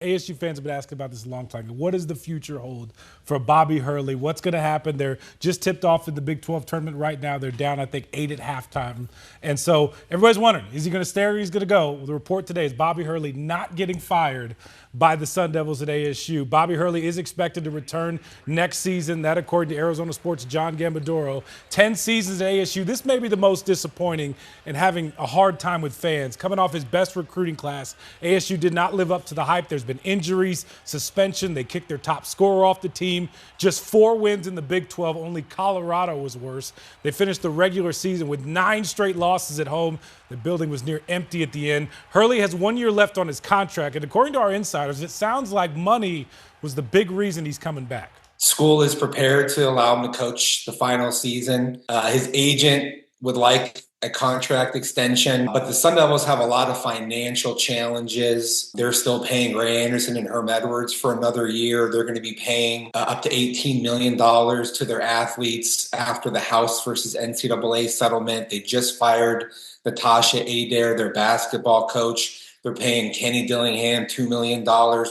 ASU fans have been asking about this a long time. What does the future hold for Bobby Hurley? What's going to happen? They're just tipped off in the Big 12 tournament right now. They're down, I think, 8 at halftime. And so everybody's wondering, is he going to stay or he's going to go? Well, the report today is Bobby Hurley not getting fired by the Sun Devils at ASU. Bobby Hurley is expected to return next season. That, according to Arizona Sports' John Gambadoro. 10 seasons at ASU. This may be the most disappointing and having a hard time with fans. Coming off his best recruiting class, ASU did not live up to the hype. There's been injuries, suspension. They kicked their top scorer off the team. Just 4 wins in the Big 12. Only Colorado was worse. They finished the regular season with 9 straight losses at home. The building was near empty at the end. Hurley has 1 year left on his contract, and according to our insiders, it sounds like money was the big reason he's coming back. School is prepared to allow him to coach the final season. His agent would like a contract extension, but the Sun Devils have a lot of financial challenges. They're still paying Ray Anderson and Herm Edwards for another year. They're going to be paying up to $18 million to their athletes after the House versus NCAA settlement. They just fired Natasha Adair, their basketball coach. They're paying Kenny Dillingham $2 million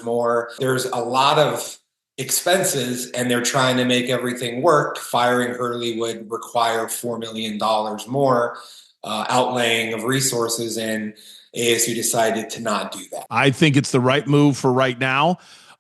more. There's a lot of expenses, and they're trying to make everything work. Firing Hurley would require $4 million more outlaying of resources, and ASU decided to not do that. I think it's the right move for right now.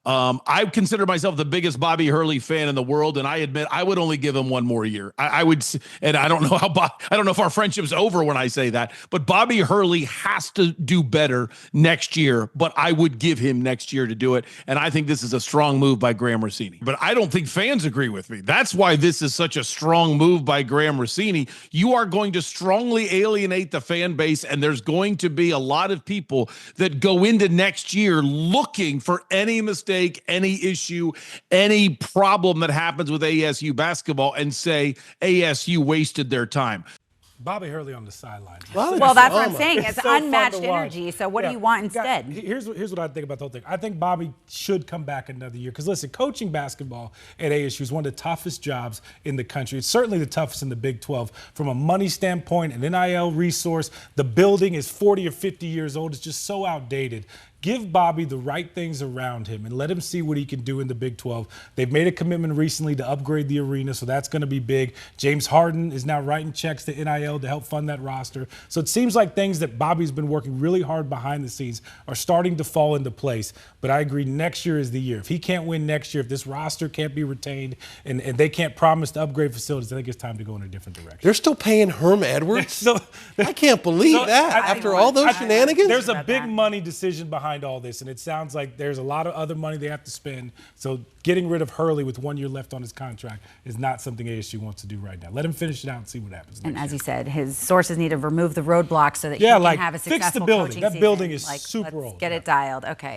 I consider myself the biggest Bobby Hurley fan in the world, and I admit I would only give him 1 more year. I would, and I don't know I don't know if our friendship's over when I say that, but Bobby Hurley has to do better next year. But I would give him next year to do it, and I think this is a strong move by Graham Rossini. But I don't think fans agree with me. That's why this is such a strong move by Graham Rossini. You are going to strongly alienate the fan base, and there's going to be a lot of people that go into next year looking for any mistake, any issue, any problem that happens with ASU basketball and say ASU wasted their time. Bobby Hurley on the sideline. Well, that's what I'm saying. It's so unmatched energy. So what do you want instead? Here's what I think about the whole thing. I think Bobby should come back another year. Because, listen, coaching basketball at ASU is one of the toughest jobs in the country. It's certainly the toughest in the Big 12. From a money standpoint, an NIL resource, the building is 40 or 50 years old. It's just so outdated. Give Bobby the right things around him and let him see what he can do in the Big 12. They've made a commitment recently to upgrade the arena, so that's going to be big. James Harden is now writing checks to NIL to help fund that roster. So it seems like things that Bobby's been working really hard behind the scenes are starting to fall into place. But I agree, next year is the year. If he can't win next year, if this roster can't be retained and they can't promise to upgrade facilities, I think it's time to go in a different direction. They're still paying Herm Edwards? I can't believe that after all those shenanigans. There's a big money decision behind all this, and it sounds like there's a lot of other money they have to spend. So getting rid of Hurley with 1 year left on his contract is not something ASU wants to do right now. Let him finish it out and see what happens. And as you said, his sources need to remove the roadblocks so that he can have a successful fix the building. coaching That season. building is like, super let's old. Get it dialed. Okay.